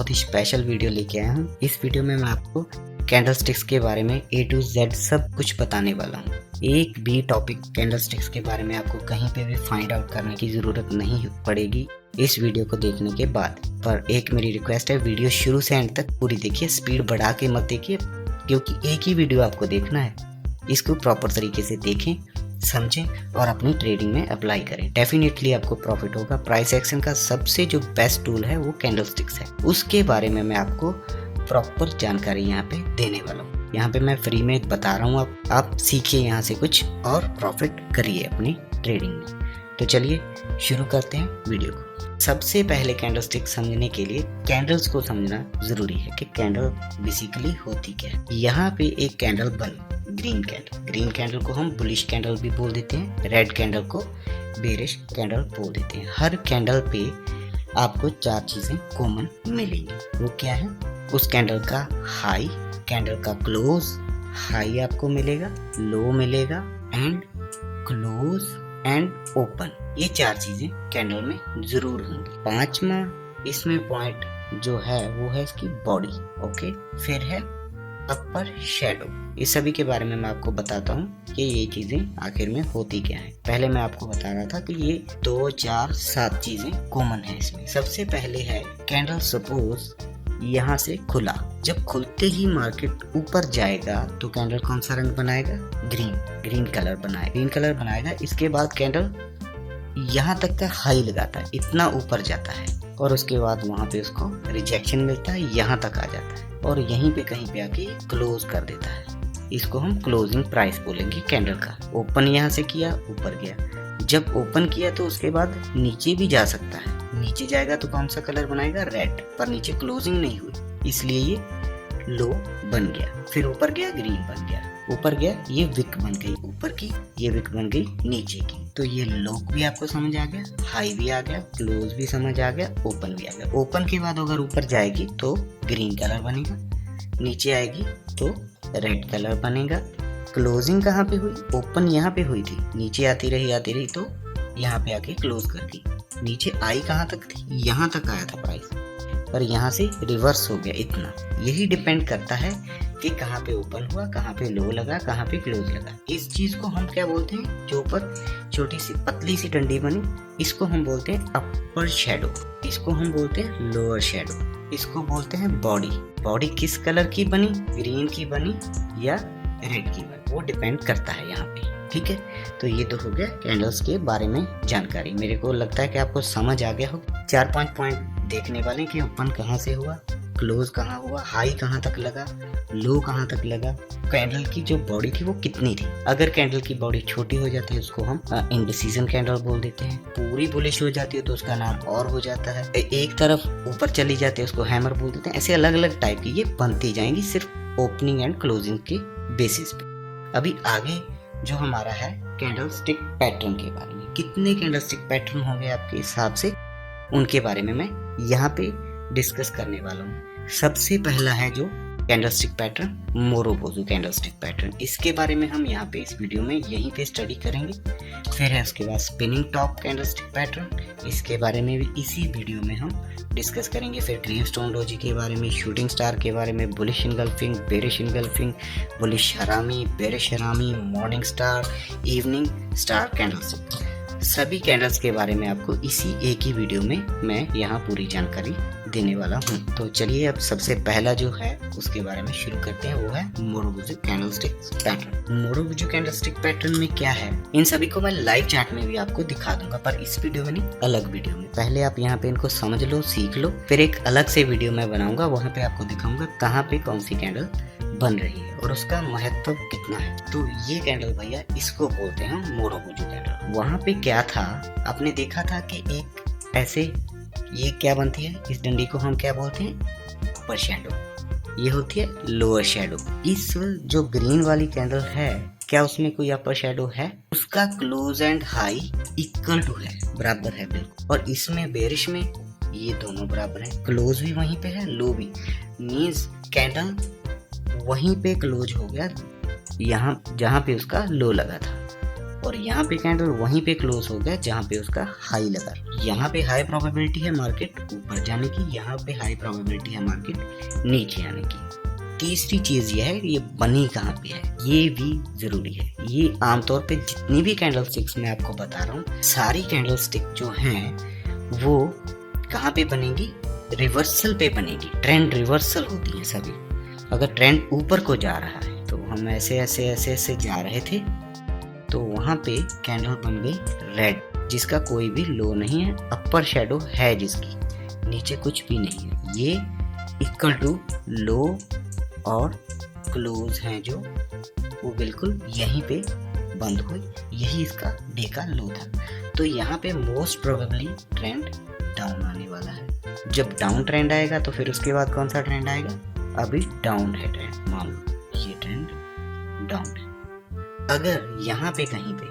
बहुत ही special video लेके आया हूँ। इस वीडियो में मैं आपको कैंडल स्टिक्स के बारे में A to Z सब कुछ बताने वाला हूँ। एक भी टॉपिक कैंडल स्टिक्स के बारे में आपको कहीं पे भी फाइंड आउट करने की ज़रूरत नहीं पड़ेगी इस वीडियो को देखने के बाद। पर एक मेरी रिक्वेस्ट है, वीडियो शुरू से एंड तक पूरी देखिए, स्पीड बढ़ा के मत देखिए, क्योंकि एक ही वीडियो आपको देखना है। इसको प्रॉपर तरीके से देखें, समझें और अपनी ट्रेडिंग में अप्लाई करें। डेफिनेटली आपको प्रॉफिट होगा। प्राइस एक्शन का सबसे जो बेस्ट टूल है वो कैंडल स्टिक्स है। उसके बारे में मैं आपको प्रॉपर जानकारी यहाँ पे देने वाला हूँ। यहाँ पे मैं फ्री में बता रहा हूँ, आप सीखिए यहाँ से कुछ और प्रॉफिट करिए अपनी ट्रेडिंग में। तो चलिए शुरू करते हैं वीडियो को। सबसे पहले कैंडल स्टिक समझने के लिए कैंडल्स को समझना जरूरी है कि कैंडल बेसिकली होती क्या है। यहाँ पे एक कैंडल बनी, ग्रीन कैंडल को हम बुलिश कैंडल भी बोल देते हैं, रेड कैंडल को बेरिश कैंडल बोल देते हैं। हर कैंडल पे आपको चार चीजें कॉमन मिलेंगी। वो क्या है? उस कैंडल का हाई, कैंडल का क्लोज, हाई आपको मिलेगा, लो मिलेगा एंड क्लोज एंड ओपन। ये चार चीजें कैंडल में जरूर होंगी। पांचवा इसमें पॉइंट जो है वो है इसकी बॉडी। ओके, फिर है अपर शैडो। इस सभी के बारे में मैं आपको बताता हूँ कि ये चीजें आखिर में होती क्या है। पहले मैं आपको बता रहा था कि ये 2, 4, 7 चीजें कॉमन है इसमें। सबसे पहले है कैंडल सपोज यहाँ से खुला, जब खुलते ही मार्केट ऊपर जाएगा तो कैंडल कौन सा रंग बनाएगा? ग्रीन कलर बनाएगा। इसके बाद कैंडल यहाँ तक का हाई लगाता है, इतना ऊपर जाता है और उसके बाद वहां पे उसको रिजेक्शन मिलता है, यहाँ तक आ जाता है और यहीं पे कहीं पे आके क्लोज कर देता है। इसको हम क्लोजिंग प्राइस बोलेंगे कैंडल का। ओपन यहाँ से किया, ऊपर गया, जब ओपन किया तो उसके बाद नीचे भी जा सकता है। नीचे जाएगा तो कौन सा कलर बनाएगा? रेड, पर नीचे क्लोजिंग नहीं हुई इसलिए ये लो बन गया। फिर ऊपर गया, ग्रीन बन गया, ऊपर गया, ये विक बन गई ऊपर की, ये विक बन गई नीचे की। तो ये लो भी आपको समझ आ गया, हाई भी आ गया, क्लोज भी समझ आ गया, ओपन भी आ गया। ओपन के बाद अगर ऊपर जाएगी तो ग्रीन कलर बनेगा, नीचे आएगी तो रेड कलर बनेगा। क्लोजिंग कहाँ पे हुई? ओपन यहाँ पे हुई थी, नीचे आती रही तो यहाँ पे आके क्लोज कर दी। नीचे आई कहाँ तक थी? यहाँ तक आया था प्राइस, पर यहाँ से रिवर्स हो गया इतना। यही डिपेंड करता है कि कहाँ पे ओपन हुआ, कहाँ पे लो लगा, कहाँ पे क्लोज लगा। इस चीज को हम क्या बोलते हैं? जो ऊपर छोटी सी पतली सी डंडी बनी, इसको हम बोलते हैं अपर शैडो, इसको हम बोलते हैं लोअर शैडो, इसको बोलते हैं बॉडी। बॉडी किस कलर की बनी? ग्रीन की बनी या रेड की बनी, वो डिपेंड करता है यहाँ पे। ठीक है, तो ये तो हो गया कैंडल्स के बारे में जानकारी। मेरे को लगता है कि आपको समझ आ गया हो। 4-5 पॉइंट देखने वाले कि ओपन कहाँ से हुआ, क्लोज कहाँ हुआ, हाई कहाँ तक लगा, लो कहाँ तक लगा, कैंडल की जो बॉडी थी वो कितनी थी। अगर कैंडल की बॉडी छोटी हो जाती है उसको हम इंडिसीजन कैंडल बोल देते हैं। पूरी बुलिश हो जाती है तो उसका नाम और हो जाता है। एक तरफ ऊपर चली जाती है उसको हैमर बोल देते हैं। ऐसे अलग अलग टाइप की ये बनती जाएंगी सिर्फ ओपनिंग एंड क्लोजिंग के बेसिस पे। अभी आगे जो हमारा है कैंडल स्टिक पैटर्न के बारे में, कितने कैंडल स्टिक पैटर्न होंगे आपके हिसाब से, उनके बारे में मैं यहाँ पे डिस्कस करने वाला हूँ। सबसे पहला है जो candle stick pattern, marubozu candle stick pattern. इसके बारे में हम यहाँ पे इस वीडियो में यहीं पे स्टडी करेंगे। फिर है उसके बाद spinning top candle stick pattern, इसके बारे में भी इसी वीडियो में हम डिस्कस करेंगे। फिर ग्रेवस्टोन डोजी के बारे में, शूटिंग स्टार के बारे में, bullish engulfing, bearish engulfing, bullish हरामी, बेरिश हरामी, morning star, evening star candle stick, सभी कैंडल्स के बारे में आपको इसी एक ही वीडियो में मैं यहाँ पूरी जानकारी देने वाला हूँ। तो चलिए अब सबसे पहला जो है उसके बारे में शुरू करते हैं, वो है marubozu candle stick pattern. Marubozu candle stick pattern में क्या है, इन सभी को मैं लाइव चार्ट में भी आपको दिखा दूंगा, पर इस वीडियो में नहीं, अलग वीडियो में। पहले आप यहाँ पे इनको समझ लो, सीख लो, फिर एक अलग से वीडियो मैं बनाऊंगा, वहाँ पे आपको दिखाऊंगा कहाँ पे कौन सी कैंडल बन रही है और उसका महत्व कितना है। तो ये कैंडल भैया इसको बोलते हैं मोरोबोजू कैंडल। वहाँ पे क्या था, आपने देखा था कि एक ऐसे ये क्या बनती है, इस डंडी को हम क्या बोलते हैं? अपर शैडो, ये होती है लोअर शैडो। इस जो ग्रीन वाली कैंडल है, क्या उसमें कोई अपर शैडो है? उसका close and high equal to है, बराबर है बिल्कुल। और इसमें बेरिश में ये दोनों बराबर है, क्लोज भी वहीं पे है, लो भी, मींस कैंडल वहीं पे क्लोज हो गया यहाँ जहाँ पे उसका लो लगा था। और यहाँ पे कैंडल वहीं पे क्लोज हो गया जहाँ पे उसका हाई लगा। यहाँ पे हाई प्रोबेबिलिटी है मार्केट ऊपर जाने की, यहाँ पे हाई प्रोबेबिलिटी है मार्केट नीचे आने की। तीसरी चीज ये है, ये बनी कहाँ पे है, ये भी जरूरी है। ये आमतौर पे जितनी भी कैंडल स्टिक्स मैं आपको बता रहा हूँ, सारी कैंडल स्टिक जो हैं वो कहाँ पे बनेगी, रिवर्सल पे बनेगी। ट्रेंड रिवर्सल होती है सभी। अगर ट्रेंड ऊपर को जा रहा है तो हम ऐसे ऐसे ऐसे ऐसे जा रहे थे तो वहाँ पे कैंडल बन गई रेड, जिसका कोई भी लो नहीं है, अपर शेडो है जिसकी, नीचे कुछ भी नहीं है। ये इक्वल टू लो और क्लोज हैं जो वो बिल्कुल यहीं पे बंद हुई, यही इसका डे का लो था। तो यहाँ पे मोस्ट प्रोबेबली ट्रेंड डाउन आने वाला है। जब डाउन ट्रेंड आएगा तो फिर उसके बाद कौन सा ट्रेंड आएगा, अभी डाउन है ट्रेंड, मान लो ये ट्रेंड डाउन है। अगर यहाँ पे कहीं पे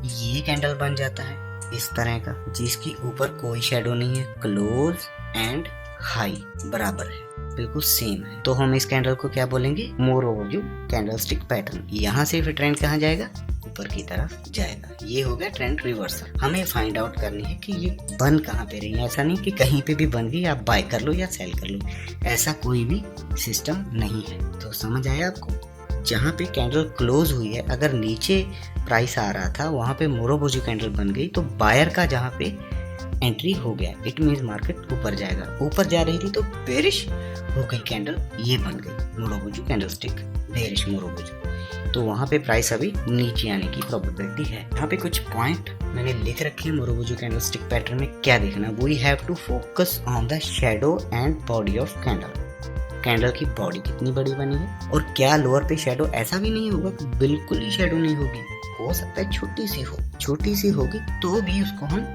ये कैंडल बन जाता है इस तरह का, जिसकी ऊपर कोई शेडो नहीं है, क्लोज एंड हाई बराबर है, बिल्कुल सेम है, तो हम इस कैंडल को क्या बोलेंगे, मोरोवोजू कैंडलस्टिक पैटर्न। यहाँ से फिर ट्रेंड कहाँ जाएगा, ऊपर की तरफ जाएगा। ये हो गया ट्रेंड रिवर्सल। हमें फाइंड आउट करनी है कि ये बन कहाँ पे रही है। ऐसा नहीं कि कहीं पे भी बन गई आप बाय कर लो या सेल कर लो, ऐसा कोई भी सिस्टम नहीं है। तो समझ आया आपको, जहाँ पे कैंडल क्लोज हुई है, अगर नीचे प्राइस आ रहा था वहाँ पे मोरोवोजू कैंडल बन गई तो बायर का जहाँ पे एंट्री हो गया, इट मीन्स मार्केट ऊपर जाएगा। ऊपर जा रही थी तो बेरिश हो गई कैंडल, ये बन गई मोरोवोजू कैंडलस्टिक, बेरिश मोरोवोजू, तो वहाँ पे प्राइस अभी नीचे आने की प्रोबेबिलिटी है। यहाँ पे कुछ पॉइंट मैंने लिख रखे हैं मोरोवोजू कैंडलस्टिक पैटर्न में क्या देखना, we have to focus on the shadow and body of candle. Candle की बॉडी कितनी बड़ी बनी है और क्या लोअर पे शेडो, ऐसा भी नहीं होगा कि बिल्कुल ही शेडो नहीं होगी, हो सकता है छोटी सी हो, छोटी सी होगी तो भी उसको हम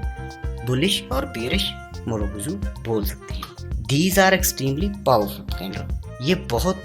बुलिश और बेरिश मोरोवोजू बोल सकते हैं। These are extremely powerful candle, ये बहुत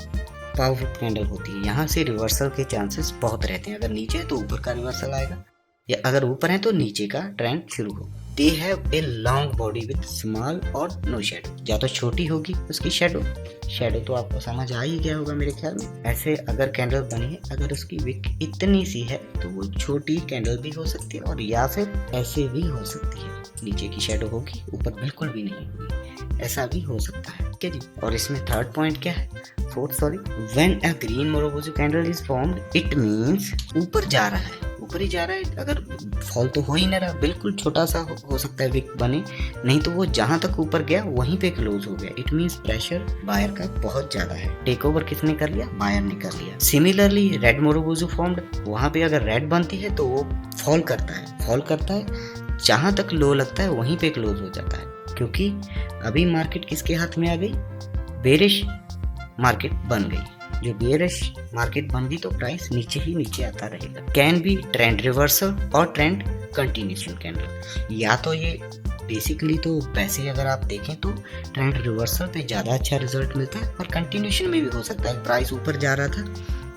पावरफुल कैंडल होती है। यहाँ से रिवर्सल के चांसेस बहुत रहते हैं, अगर नीचे है तो ऊपर का रिवर्सल आएगा, या अगर ऊपर है तो नीचे का ट्रेंड शुरू हो। They have a long body with small और नो शेडो, या तो छोटी होगी उसकी शेडो, शेडो तो आपको समझ आ ही गया होगा मेरे ख्याल में। ऐसे अगर कैंडल बनी है, अगर उसकी विक इतनी सी है तो वो छोटी कैंडल भी हो सकती है, और या फिर ऐसे भी हो सकती है, नीचे की शेडो होगी ऊपर बिल्कुल भी नहीं होगी, ऐसा भी हो सकता है। ठीक है जी। और इसमें थर्ड पॉइंट क्या है, fourth sorry, when a green marubozu candle is formed it means ऊपर जा रहा है, ऊपर ही जा रहा है। अगर फॉल तो हो ही ना रहा, बिल्कुल छोटा सा हो सकता है विक बने, नहीं तो वो जहां तक ऊपर गया वहीं पे क्लोज हो गया, इट मींस प्रेशर बायर का बहुत ज्यादा है। टेक ओवर किसने कर लिया, बायर ने कर लिया। सिमिलरली रेड मोरोवोजू फॉर्म्ड, वहां पे अगर रेड बनती है तो वो फॉल करता है, जहां तक लो लगता है वहीं पे क्लोज हो जाता है, क्योंकि अभी मार्केट किसके हाथ में आ गई, बेरिश मार्केट बन गई। जो बेरिश मार्केट बन गई तो प्राइस नीचे ही नीचे आता रहेगा। कैन बी ट्रेंड रिवर्सल और ट्रेंड कंटिन्यूएशन कैंडल, या तो ये बेसिकली तो वैसे अगर आप देखें तो ट्रेंड रिवर्सल पे ज़्यादा अच्छा रिजल्ट मिलता है, और कंटिन्यूएशन में भी हो सकता है, प्राइस ऊपर जा रहा था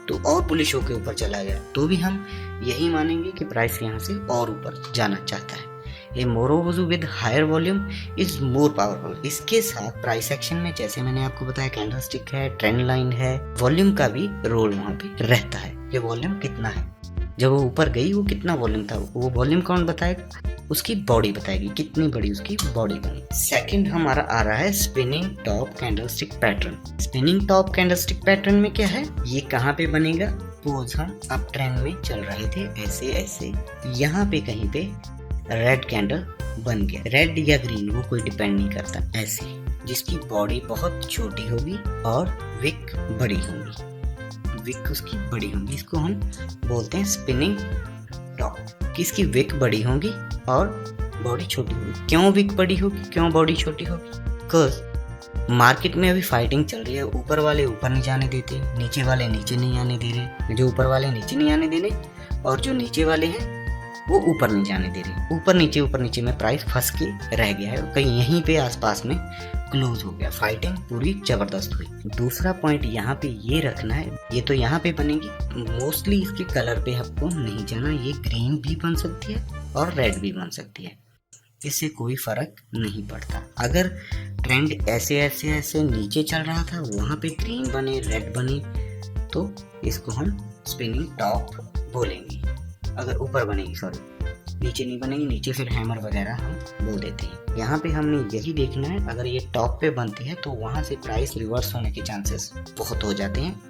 तो और बुलिश होकर ऊपर चला गया तो भी हम यही मानेंगे कि प्राइस यहाँ से और ऊपर जाना चाहता है। A marubozu with higher volume is more powerful. इसके साथ प्राइस एक्शन में जैसे मैंने आपको बताया कैंडलस्टिक है, ट्रेंड लाइन है, वॉल्यूम का भी रोल वहाँ पे रहता है। ये वॉल्यूम कितना है, जब वो ऊपर गई वो कितना वॉल्यूम था, वो वॉल्यूम कौन बताएगा, उसकी बॉडी बताएगी कितनी बड़ी उसकी बॉडी बनी। सेकंड हमारा आ रहा है spinning top candlestick pattern. Spinning top candlestick pattern में क्या है, ये कहाँ पे बनेगा, सपोज हम अप ट्रेंड में चल रहे थे ऐसे ऐसे, यहाँ पे कहीं पे रेड कैंडल बन गया, रेड या ग्रीन वो कोई डिपेंड नहीं करता, ऐसे जिसकी बॉडी बहुत छोटी होगी और विक बड़ी होगी, विक उसकी बड़ी होगी, इसको हम बोलते हैं स्पिनिंग टॉप। किसकी विक बड़ी होगी और बॉडी छोटी होगी। क्यों विक बड़ी होगी, क्यों बॉडी छोटी होगी, बिकॉज मार्केट में अभी फाइटिंग चल रही है, ऊपर वाले ऊपर नहीं जाने देते, नीचे वाले नीचे नहीं आने दे रहे, जो ऊपर वाले नीचे नहीं आने दे रहे और जो नीचे वाले हैं वो ऊपर नहीं जाने दे रहे, ऊपर नीचे में प्राइस फंस के रह गया है, कहीं यहीं पे आसपास में क्लोज हो गया, फाइटिंग पूरी जबरदस्त हुई। दूसरा पॉइंट यहाँ पे ये रखना है, ये तो यहाँ पे बनेगी, मोस्टली इसके कलर पे आपको नहीं जाना, ये ग्रीन भी बन सकती है और रेड भी बन सकती है, इससे कोई फर्क नहीं पड़ता। अगर ट्रेंड ऐसे ऐसे ऐसे नीचे चल रहा था, वहाँ पे ग्रीन बने रेड बने तो इसको हम स्पिनिंग टॉप बोलेंगे। अगर ऊपर बनेगी, सॉरी नीचे नहीं बनेगी, नीचे फिर हैमर वगैरह हम बोल देते हैं। यहाँ पे हमने यही देखना है, अगर ये टॉप पे बनती है तो वहाँ से प्राइस रिवर्स होने के चांसेस बहुत हो जाते हैं,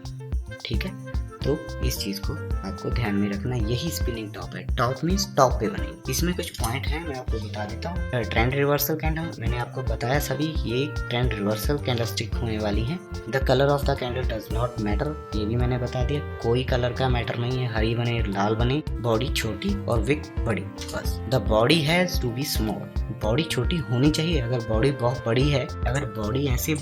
ठीक है। तो इस चीज़ को आपको ध्यान में रखना, यही स्पिनिंग टॉप है। टॉप मीन्स टॉप पे बनेगी। इसमें कुछ पॉइंट हैं, मैं आपको बता देता हूँ। ट्रेंड रिवर्सल कैंडल मैंने आपको बताया सभी, ये ट्रेंड रिवर्सल कैंडल स्टिक होने वाली है। The colour of the candle does not matter, ये भी मैंने बता दिया, कोई कलर का मैटर नहीं है, हरी बने लाल बने, बॉडी छोटी और विक बड़ी, बस। The body has to be small, body छोटी होनी चाहिए। अगर बॉडी बहुत बड़ी है, अगर बॉडी ऐसे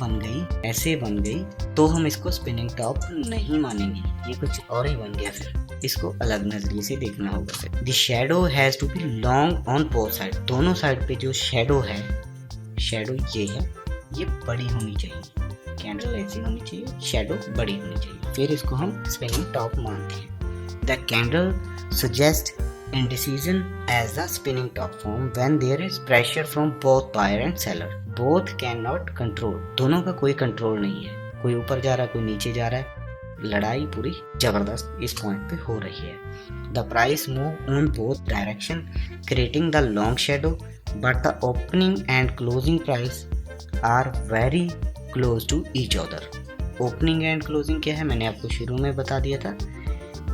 बन गई तो हम इसको स्पिनिंग टॉप नहीं मानेंगे, ये कुछ और ही बन गया, फिर इसको अलग नजरिए से देखना होगा। फिर the shadow has to be long on both side, दोनों साइड पे जो शैडो है, शैडो ये है, ये बड़ी होनी चाहिए, कैंडल ऐसी होनी चाहिए, शैडो बड़ी होनी चाहिए, फिर इसको हम स्पिनिंग टॉप मानते हैं। The candle suggest indecision as the spinning top form when there is pressure from both buyer and seller. Both cannot control, दोनों का कोई कंट्रोल नहीं है, कोई ऊपर जा रहा है कोई नीचे जा रहा है, लड़ाई पूरी जबरदस्त इस पॉइंट पे हो रही है। The price move on both direction creating the long shadow but the opening and closing price are very close to each other. Opening and closing क्या है, मैंने आपको शुरू में बता दिया था।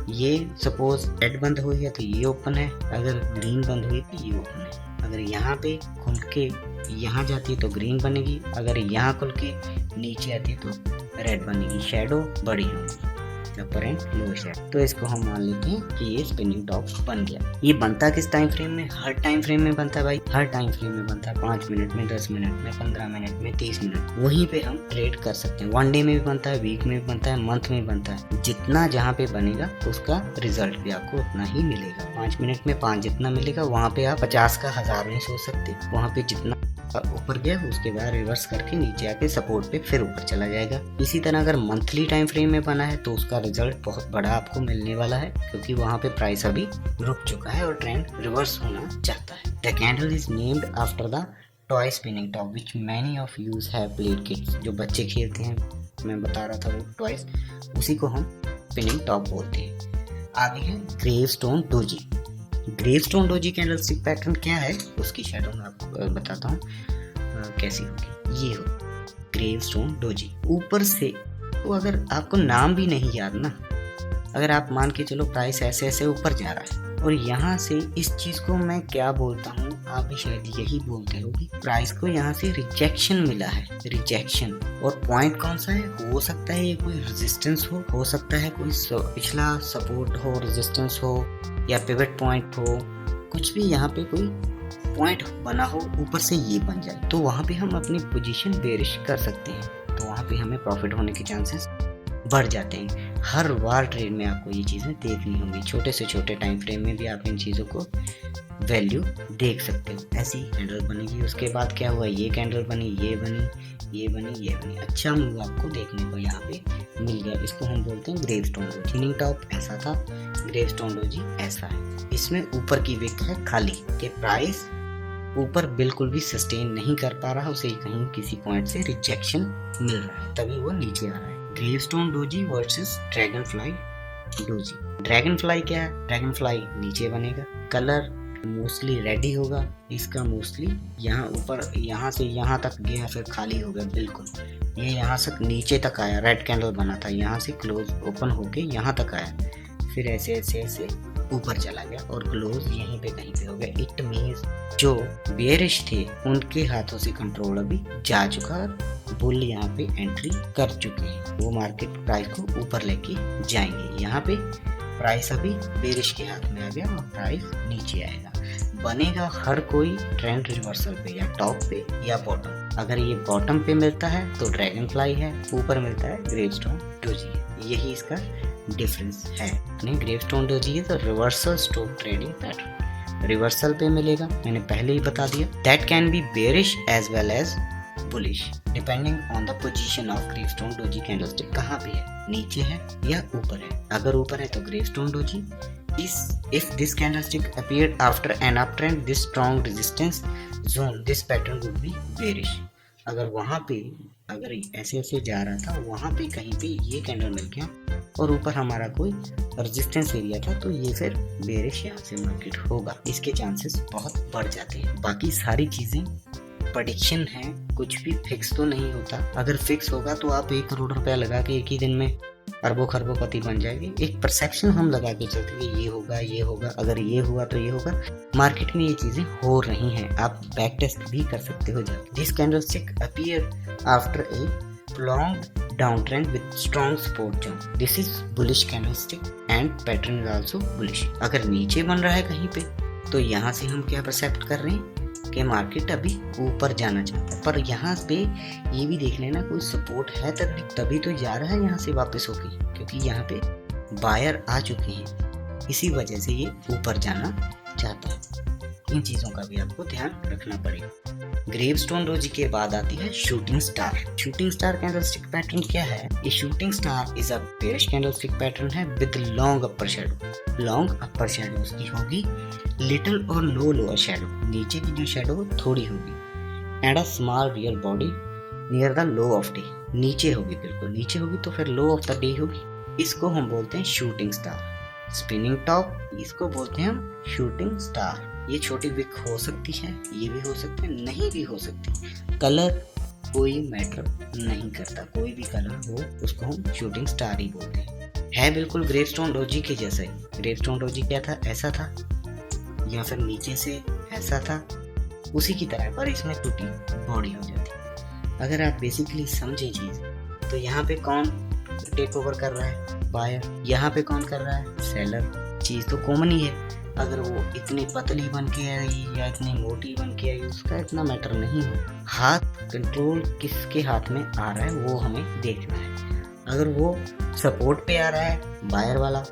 ये सपोज रेड बंद हुई है तो ये ओपन है, अगर ग्रीन बंद हुई तो ये ओपन है। अगर यहाँ पे खुल के यहाँ जाती है तो ग्रीन बनेगी, अगर यहाँ खुल के नीचे आती है तो रेड बनेगी, शैडो बड़ी होगी, अपर एंड लोअर शैडो। तो इसको हम मान लेते हैं कि ये स्पिनिंग टॉप बन गया। ये बनता किस टाइम फ्रेम में, हर टाइम फ्रेम में बनता है भाई, हर टाइम फ्रेम में बनता है, 5 मिनट में, 10 मिनट में, 15 मिनट में, 30 मिनट, वहीं पे हम ट्रेड कर सकते हैं। 1 डे में भी बनता है, वीक में भी बनता है, मंथ में भी बनता है। जितना जहाँ पे बनेगा उसका रिजल्ट भी आपको उतना ही मिलेगा। 5 मिनट में 5 जितना मिलेगा, वहाँ पे आप 50 का 1000 नहीं सोच सकते। वहाँ पे जितना ऊपर गया उसके बाद रिवर्स करके नीचे आके सपोर्ट पे फिर ऊपर चला जाएगा। इसी तरह अगर मंथली टाइम फ्रेम में बना है तो उसका रिजल्ट बहुत बड़ा आपको मिलने वाला है, क्योंकि वहाँ पे प्राइस अभी रुक चुका है और ट्रेंड रिवर्स होना चाहता है। The candle is named after the toy spinning top which many of use have played kids, जो बच्चे खेलते हैं, मैं बता रहा था वो टॉयज, उसी को हम स्पिनिंग टॉप बोलते हैं। आगे है gravestone doji. Gravestone doji candle stick pattern क्या है, उसकी शैडो मैं आपको बताता हूँ कैसी होगी। ये हो ग्रेवस्टोन डोजी, ऊपर से, तो अगर आपको नाम भी नहीं याद ना, अगर आप मान के चलो प्राइस ऐसे ऐसे ऊपर जा रहा है और यहाँ से इस चीज को मैं क्या बोलता हूँ, आप भी शायद यही बोलते हो कि प्राइस को यहाँ से रिजेक्शन मिला है, रिजेक्शन। और पॉइंट कौन सा है, हो सकता है ये कोई रेजिस्टेंस हो सकता है कोई पिछला सपोर्ट हो, रेजिस्टेंस हो या पिवट पॉइंट हो, कुछ भी यहाँ पे कोई पॉइंट बना हो, ऊपर से ये बन जाए तो वहाँ पे हम अपनी पोजीशन बेरिश कर सकते हैं, तो वहाँ पे हमें प्रॉफिट होने के चांसेस बढ़ जाते हैं। हर बार ट्रेड में आपको ये चीज़ें देखनी होंगी, छोटे से छोटे टाइम फ्रेम में भी आप इन चीज़ों को वैल्यू देख सकते हो। ऐसी कैंडल बनेगी, उसके बाद क्या हुआ, ये कैंडल बनी, ये बनी, ये बनी, ये बनी, अच्छा मूव आपको देखने को यहाँ पे मिल गया। इसको हम बोलते हैं ग्रेवस्टोन डोजी। स्पिनिंग टॉप ऐसा था, ग्रेवस्टोन डोजी ऐसा है। इसमें ऊपर की विक है खाली, के प्राइस ऊपर बिल्कुल भी सस्टेन नहीं कर पा रहा, उसे कहीं किसी पॉइंट से रिजेक्शन मिल रहा है, तभी वो नीचे आ रहा है। Gravestone doji versus dragon fly doji. Dragon fly क्या है, ड्रैगन फ्लाई नीचे बनेगा, कलर मोस्टली रेडी होगा, इसका मोस्टली यहाँ ऊपर, यहाँ से यहाँ तक गया, फिर खाली हो गया बिल्कुल, ये यहाँ से नीचे तक आया, रेड कैंडल बना था, यहाँ से क्लोज ओपन होके यहाँ तक आया, फिर ऐसे ऐसे ऐसे ऊपर चला गया और क्लोज यहीं पे कहीं पे हो गया। इट मीन्स जो बेरिश थे उनके हाथों से कंट्रोल अभी जा चुका और बुल यहाँ पे एंट्री कर चुके हैं, वो मार्केट प्राइस को ऊपर लेके जाएंगे। यहाँ पे प्राइस अभी बेरिश के हाथ में आ गया और प्राइस नीचे आएगा। बनेगा हर कोई ट्रेंड रिवर्सल पे, या टॉप पे या बॉटम। अगर ये बॉटम पे मिलता है तो ड्रैगन फ्लाई है, ऊपर मिलता है ग्रेवस्टोन डोजी है, यही इसका डिफरेंस है। नहीं, ग्रेवस्टोन डोजी है तो reversal stock trading pattern, reversal पे मिलेगा, मैंने पहले ही बता दिया। That can be bearish as well as bullish depending on the position of gravestone doji candlestick. कहाँ पे है, नीचे है या ऊपर है? अगर ऊपर है तो gravestone doji. If this candlestick appeared after an uptrend, this strong resistance zone, this pattern would be bearish. अगर वहाँ पे अगर ऐसे ऐसे जा रहा था, वहाँ पे कहीं पे ये कैंडल मिल गया और ऊपर हमारा कोई रेजिस्टेंस एरिया था, तो ये फिर बेरिश यहाँ से मार्केट होगा, इसके चांसेस बहुत बढ़ जाते हैं। बाकी सारी चीज़ें प्रेडिक्शन है, कुछ भी फिक्स तो नहीं होता। अगर फिक्स होगा तो आप 1 करोड़ रुपया लगा के एक ही दिन में अरबों खरबोपति बन जाएंगे। एक परसेप्शन हम लगा के चलते हैं ये होगा ये होगा, अगर ये हुआ तो ये होगा। मार्केट में ये चीजें हो रही हैं, आप बैक टेस्ट भी कर सकते हो जाके। This candlestick appear after a prolonged downtrend with strong support zone. This is bullish candlestick and pattern is also bullish. अगर नीचे बन रहा है कहीं पे तो यहाँ से हम क्या परसेप्ट कर रहे हैं कि मार्केट अभी ऊपर जाना चाहता है, पर यहाँ पे ये भी देख लेना कोई सपोर्ट है तभी तो जा रहा है यहाँ से वापस होके, क्योंकि यहाँ पे बायर आ चुके हैं, इसी वजह से ये ऊपर जाना चाहता है। इन चीज़ों का भी आपको ध्यान रखना पड़ेगा। ग्रेवस्टोन रोजी के बाद आती है shooting star. Shooting star candlestick pattern क्या है? ये shooting star is a bearish candlestick pattern है with long upper shadow. Long upper shadow उसकी होगी, लिटिल और नो लोअर शैडो, नीचे की जो शैडो थोड़ी होगी, and a small real body near the low of day. नीचे होगी, बिल्कुल नीचे होगी तो फिर लो ऑफ द डे होगी। इसको हम बोलते हैं शूटिंग स्टार। स्पिनिंग टॉप, इसको बोलते हैं हम शूटिंग स्टार। ये छोटी विक हो सकती है, ये भी हो सकती है, नहीं भी हो सकती। कलर कोई मैटर नहीं करता, कोई भी कलर हो उसको हम शूटिंग स्टार ही बोलते हैं। है बिल्कुल ग्रेवस्टोन रोजी के जैसा ही। ग्रेवस्टोन रोजी क्या था, ऐसा था या फिर नीचे से ऐसा था, उसी की तरह, पर इसमें टूटी बॉडी हो जाती। अगर आप बेसिकली समझे चीज तो यहाँ पे कौन टेक ओवर कर रहा है? बायर। यहाँ पे कौन कर रहा है? सेलर। चीज तो कॉमन ही है। अगर वो इतनी पतली बन के आई या इतनी मोटी बन के आई, उसका इतना मैटर नहीं हो। हाथ कंट्रोल किसके हाथ में आ रहा है वो हमें देखना है। अगर वो सपोर्ट पे आ रहा है बायर वाला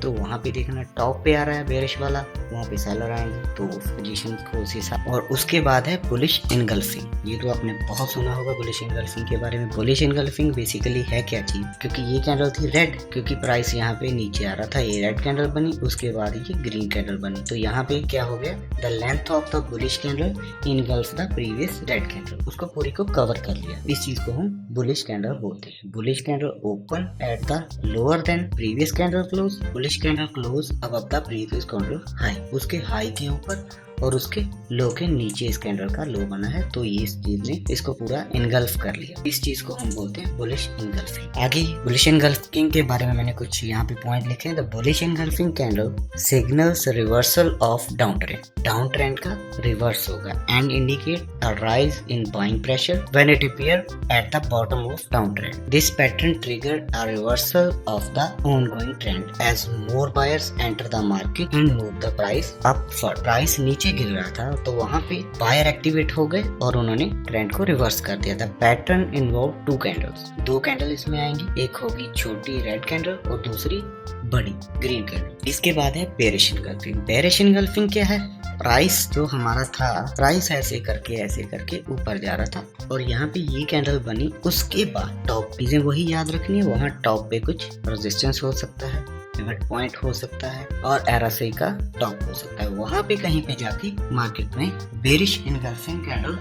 तो वहाँ पे देखना, टॉप पे आ रहा है बेरिश वाला वहाँ पे सेलर आएंगे, तो उस पोजीशन को उस हिसाब। और उसके बाद है बुलिश इनगल्फिंग। ये तो आपने बहुत सुना होगा बुलिश इनगल्फिंग के बारे में। बुलिश इनगल्फिंग बेसिकली है क्या चीज? क्योंकि ये कैंडल थी रेड, क्योंकि प्राइस यहाँ पे नीचे आ रहा था, ये रेड कैंडल बनी, उसके बाद ये ग्रीन कैंडल बनी, तो यहाँ पे क्या हो गया, the length of the bullish candle engulf the previous red candle, उसको पूरी को कवर कर लिया। इस चीज को हम बुलिश कैंडल बोलते हैं। Bullish candle open at the lower than previous candle close, bullish candle close above the previous candle high, उसके हाई के ऊपर और उसके लो के नीचे इस कैंडल का लो बना है, तो ये इस चीज ने इसको पूरा इनगल्फ कर लिया। इस चीज को हम बोलते हैं बुलिश इनगल्फिंग। आगे बुलिश इनगल्फिंग के बारे में मैंने कुछ यहाँ पे पॉइंट लिखे हैं। The bullish engulfing candle signals reversal of down trend. Down trend का रिवर्स होगा and indicate a rise in buying pressure when it appear at the bottom of down trend. This pattern triggered a reversal of the ongoing trend as more buyers enter the market and move the price upward. Price नीचे गिर रहा था तो वहाँ पे buyer activate हो गए और उन्होंने ट्रेंड को रिवर्स कर दिया था। पैटर्न इन्वॉल्व 2 कैंडल्स, 2 कैंडल इसमें आएंगी, एक होगी छोटी रेड कैंडल और दूसरी बड़ी ग्रीन कैंडल। इसके बाद है बेरिश इनगल्फिंग। बेरिश इनगल्फिंग क्या है? प्राइस जो हमारा था, प्राइस ऐसे करके ऊपर जा रहा था और यहाँ पे ये कैंडल बनी, उसके बाद टॉप, चीजें वही याद रखनी है, वहाँ टॉप पे कुछ रेजिस्टेंस हो सकता है, पिवट पॉइंट हो सकता है और RSI का टॉप हो सकता है। वहाँ पे कहीं पे जाके मार्केट में बेरिश इनगल्फिंग कैंडल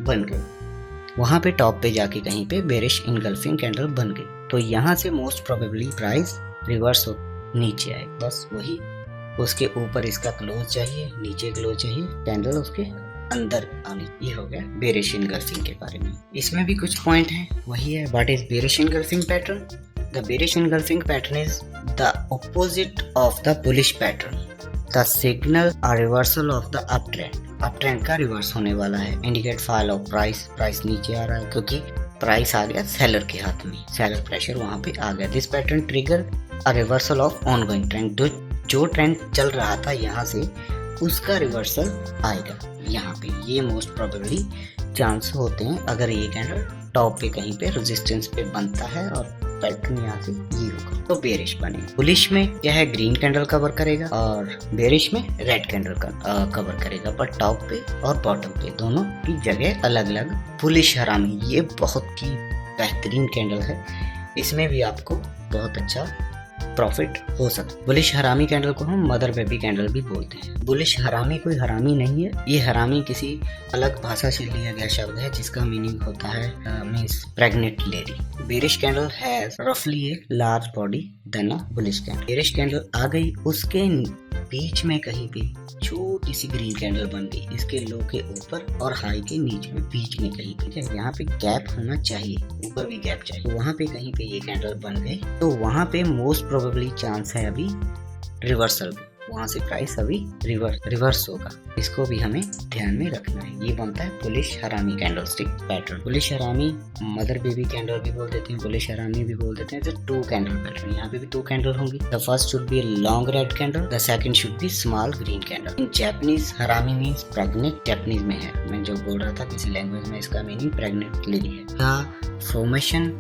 बन गई, वहाँ पे टॉप पे जाके कहीं पे बेरिश इनगल्फिंग कैंडल बन गई, तो यहाँ से मोस्ट प्रोबेबली प्राइस रिवर्स हो नीचे आए। बस वही, उसके ऊपर इसका क्लोज चाहिए, नीचे क्लोज चाहिए, कैंडल उसके अंदर आनी। ये हो गया बेरिश इनगल्फिंग के बारे में। इसमें भी कुछ पॉइंट है, वही है what is bearish engulfing pattern. The bearish engulfing pattern is the opposite of the bullish pattern. The signal a reversal of the uptrend. Uptrend का रिवर्स होने वाला है। Indicate fall of price. Price नीचे आ रहा है क्योंकि प्राइस आ गया seller के हाथ में, सेलर प्रेशर वहाँ पे आ गया। This pattern trigger a reversal of ongoing trend. जो ट्रेंड चल रहा था यहाँ से, उसका रिवर्सल आएगा यहाँ पे। ये मोस्ट प्रोबेबली चांस होते हैं अगर ये कैंडल टॉप पे कहीं पे रेजिस्टेंस पे बनता है और पैटर्न यहाँ से ये होगा तो बेरिश बनेगा। बुलिश में क्या है, ग्रीन कैंडल कवर करेगा और बेरिश में रेड कैंडल का कवर करेगा, पर टॉप पे और बॉटम पे दोनों की जगह अलग अलग। बुलिश हरामी, ये बहुत ही बेहतरीन कैंडल है, इसमें भी आपको बहुत अच्छा प्रॉफिट हो सकता है। बुलिश हरामी कैंडल को हम मदर बेबी कैंडल भी बोलते हैं। बुलिश हरामी कोई हरामी नहीं है, ये हरामी किसी अलग भाषा से लिया गया शब्द है जिसका मीनिंग होता है means pregnant lady. Bearish candle has रफली a large body than a bullish candle. Bearish candle आ गई, उसके बीच में कहीं पे छोटी सी ग्रीन कैंडल बन गई, इसके लो के ऊपर और हाई के नीचे में बीच में कहीं पे यहाँ पे गैप होना चाहिए, ऊपर भी गैप चाहिए। तो वहाँ पे कहीं पे ये कैंडल बन गई, तो वहाँ पे मोस्ट प्रोबेबली चांस है अभी रिवर्सल, वहाँ से प्राइस अभी रिवर्स होगा। इसको भी हमें ध्यान में रखना है। ये बनता है बुलिश हरामी candlestick pattern. Bullish harami mother baby candle भी बोल देते हैं, बुलिश हरामी भी बोल देते हैं। तो 2 कैंडल पैटर्न, यहाँ पे भी 2 कैंडल होंगी। The first should be long red candle, the second should be small green candle. In Japanese हरामी मीन्स प्रेग्नेंट, जापानीज में है, मैं जो बोल रहा था किसी लैंग्वेज में इसका मीनिंग प्रेग्नेंट लेडी है। The formation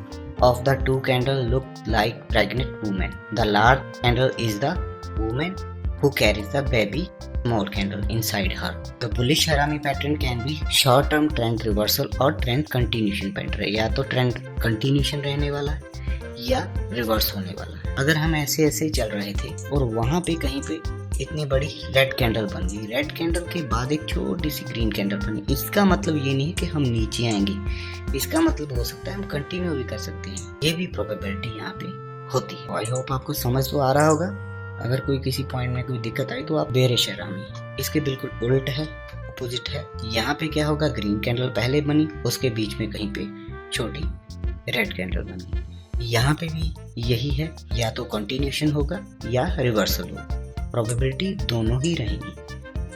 of the 2 candle look like pregnant woman. The large candle is the woman who carries the baby, small candle inside her. The bullish harami pattern can be short term trend reversal और trend continuation pattern है, या तो trend continuation रहने वाला है या reverse होने वाला है। अगर हम ऐसे ऐसे चल रहे थे और वहाँ पे कहीं पे इतनी बड़ी रेड कैंडल बन गई, रेड कैंडल के बाद एक छोटी सी ग्रीन कैंडल बनी, इसका मतलब ये नहीं है कि हम नीचे आएंगे, इसका मतलब हो सकता है हम कंटिन्यू भी कर सकते हैं। ये भी प्रोबेबिलिटी यहाँ पे होती है। आई होप आपको समझ तो आ रहा होगा। अगर कोई किसी पॉइंट में कोई दिक्कत आई तो आप बेरिश हरामी, इसके बिल्कुल उल्ट है, अपोजिट है। यहाँ पे क्या होगा, ग्रीन कैंडल पहले बनी, उसके बीच में कहीं पे छोटी रेड कैंडल बनी। यहाँ पे भी यही है, या तो कंटिन्यूशन होगा या रिवर्सल होगा। प्रोबेबिलिटी दोनों ही रहेंगी,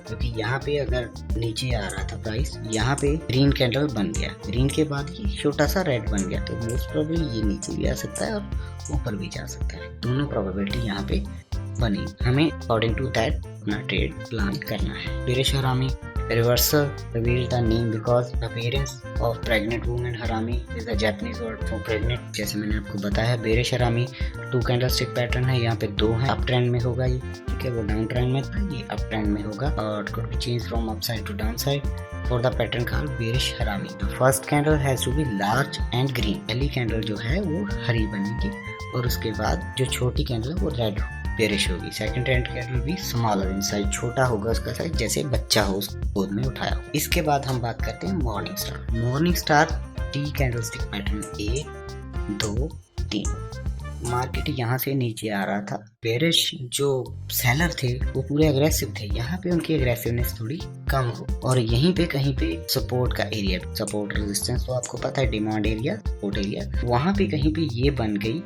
क्योंकि यहाँ पे अगर नीचे आ रहा था प्राइस, यहाँ पे ग्रीन कैंडल बन गया, ग्रीन के बाद ये छोटा सा रेड बन गया, तो मोस्ट प्रोबेबली ये नीचे भी आ सकता है और ऊपर भी जा सकता है। दोनों प्रोबेबिलिटी यहाँ पे बनी। हमें अकॉर्डिंग टू दैट अपना ट्रेड प्लान करना है। बेरिश हरामी reversal reveal the name because the appearance of pregnant woman harami is the Japanese word for pregnant। जैसे मैंने आपको बताया बेरिश हरामी 2 कैंडलस्टिक पैटर्न है, यहाँ पे 2 है। अप ट्रेंड में होगा ये, ठीक है, वो डाउन ट्रेंड में था, ये अप ट्रेंड में होगा और could be changed from upside to downside for the pattern called bearish harami। The first candle has to be large and green। पहली कैंडल जो है वो हरी बनेगी और उसके बाद जो छोटी कैंडल है वो रेड बेरिश होगी। सेकंड ट्रेंड कैंडल भी स्मॉलर इन साइज, छोटा होगा उसका साइज, जैसे बच्चा हो उसको गोद में उठाया हो। इसके बाद हम बात करते हैं morning star. Morning star T candlestick pattern 1 2 3। Market यहाँ से नीचे आ रहा था, बेरिश जो सेलर थे वो पूरे अग्रेसिव थे, यहाँ पे उनकी अग्रेसिवनेस थोड़ी कम हो और यहीं पे कहीं पे सपोर्ट का एरिया, सपोर्ट रेजिस्टेंस तो आपको पता है, डिमांड एरिया, सपोर्ट एरिया, वहाँ पे कहीं पे ये बन गई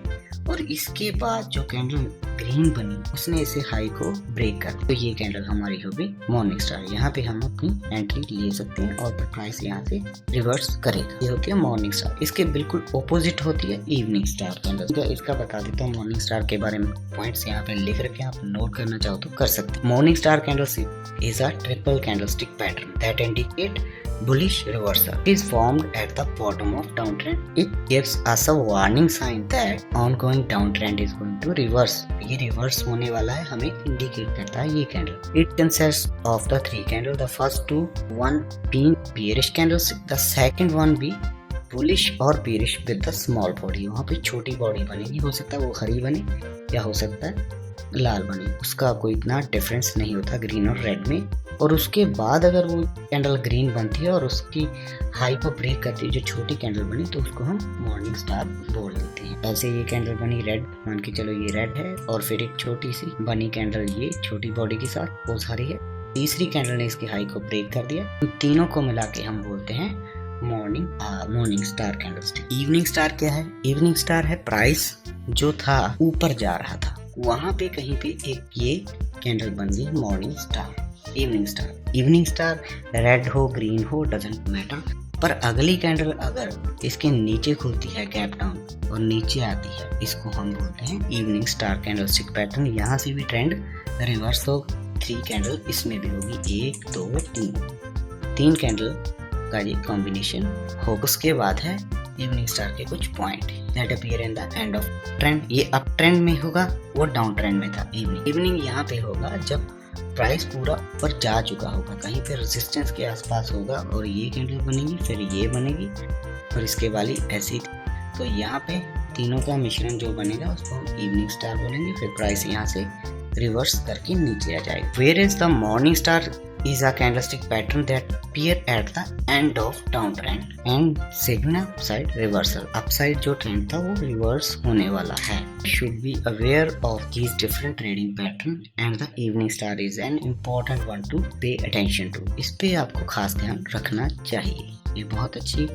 और इसके बाद जो कैंडल ग्रीन बनी उसने इसे हाई को ब्रेक कर दिया। तो ये कैंडल हमारी होगी मॉर्निंग स्टार। यहाँ पे हम अपनी एंट्री ले सकते हैं और प्राइस यहाँ से रिवर्स करेगा। ये होती है मॉर्निंग स्टार। इसके बिल्कुल ऑपोजिट होती है इवनिंग स्टार कैंडल। इसका बता देता हूँ मॉर्निंग स्टार के बारे में, पॉइंट्स यहाँ पे लिख रखे हैं, आप नोट करना चाहो तो कर सकते हैं। Morning star candle is a triple candlestick pattern that indicate bullish reversal. It is formed at the bottom of downtrend. It gives us a warning sign that ongoing downtrend is going to reverse. ये reverse होने वाला है, हमें indicate करता है ये candle. It consists of the 3 candles. The first 2, one being bearish candles, the second one be bullish और bearish with the small body. वहाँ पे छोटी बॉडी बनेगी, हो सकता है वो हरी बने या हो सकता है लाल बने, उसका कोई इतना डिफरेंस नहीं होता ग्रीन और रेड में। और उसके बाद अगर वो कैंडल ग्रीन बनती है और उसकी हाई को ब्रेक करती है जो छोटी कैंडल बनी, तो उसको हम मॉर्निंग स्टार बोल देते हैं। वैसे ये कैंडल बनी रेड, मान के चलो ये रेड है, और फिर एक छोटी सी बनी कैंडल ये छोटी बॉडी के साथ वो सारी है, तीसरी कैंडल ने इसकी हाई को ब्रेक कर दिया। इन तीनों को मिला के हम बोलते हैं morning star candlestick. Evening star क्या है? इवनिंग स्टार है प्राइस जो था ऊपर जा रहा था, वहां पे कहीं पे एक ये कैंडल बन गई morning star. Evening star red हो ग्रीन हो डजंट मैटर, पर अगली कैंडल अगर इसके नीचे खुलती है गैप डाउन और नीचे आती है, इसको हम बोलते हैं इवनिंग स्टार कैंडलस्टिक पैटर्न। यहाँ से भी ट्रेंड रिवर्स हो, 3 कैंडल इसमें भी होगी, 1 2 3 कैंडल का ये कॉम्बिनेशन हो। उसके बाद है इवनिंग स्टार के कुछ point that appear in the end of trend. ये अप ट्रेंड में होगा, वो डाउन ट्रेंड में था। इवनिंग यहाँ पे होगा जब प्राइस पूरा ऊपर जा चुका होगा, कहीं पे रेजिस्टेंस के आसपास होगा और ये कैंडल बनेगी, फिर ये बनेगी और इसके वाली ऐसी। तो यहाँ पे तीनों का मिश्रण जो बनेगा उसको हम इवनिंग स्टार बोलेंगे। फिर प्राइस यहाँ से रिवर्स करके नीचे आ जाएगा। Where is the morning star is a candlestick pattern that appear at the end of downtrend and signal upside reversal. Upside जो ट्रेंड था वो रिवर्स होने वाला है। Should be aware of these different trading pattern and the evening star is an important one to pay attention to. इस पे आपको खास ध्यान रखना चाहिए। ये बहुत अच्छी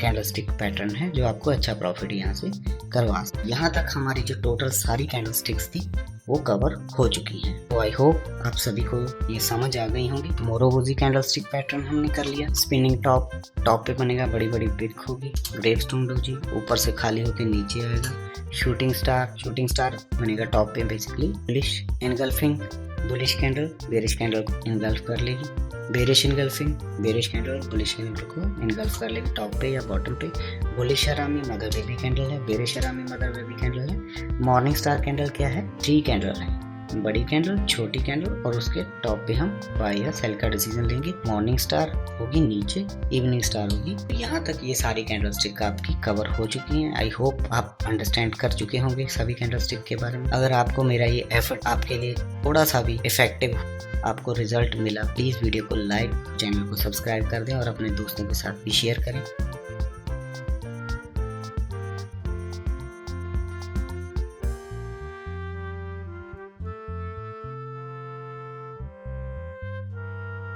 कैंडलस्टिक पैटर्न है जो आपको अच्छा प्रॉफिट यहाँ से करवा सकते। यहाँ तक हमारी जो टोटल सारी कैंडलस्टिक्स थी वो कवर हो चुकी है। तो आई होप आप सभी को ये समझ आ गई होंगी। मोरोबुजी कैंडलस्टिक पैटर्न हमने कर लिया। स्पिनिंग टॉप पे बनेगा, बड़ी बड़ी पिक होगी। ग्रेवस्टोन डोजी ऊपर से खाली होकर नीचे आएगा। शूटिंग स्टार बनेगा टॉप पे basically. Bullish engulfing, bullish candle bearish candle को इनगल्फ कर लेगी। Bearish engulfing, bearish candle bullish candle को इनगल्फ कर लेगी टॉप पे या बॉटम पे। Bullish harami mother baby candle है, bearish harami mother baby candle है। मॉर्निंग स्टार कैंडल क्या है? 3 कैंडल है, बड़ी कैंडल, छोटी कैंडल और उसके टॉप पे हम बाय या सेल का डिसीजन लेंगे। मॉर्निंग स्टार होगी नीचे, इवनिंग स्टार होगी। यहाँ तक ये सारी कैंडलस्टिक आपकी कवर हो चुकी हैं। आई होप आप अंडरस्टैंड कर चुके होंगे सभी कैंडलस्टिक के बारे में। अगर आपको मेरा ये एफर्ट आपके लिए थोड़ा सा भी इफेक्टिव आपको रिजल्ट मिला, प्लीज़ वीडियो को लाइक, चैनल को सब्सक्राइब कर दें और अपने दोस्तों के साथ भी शेयर करें।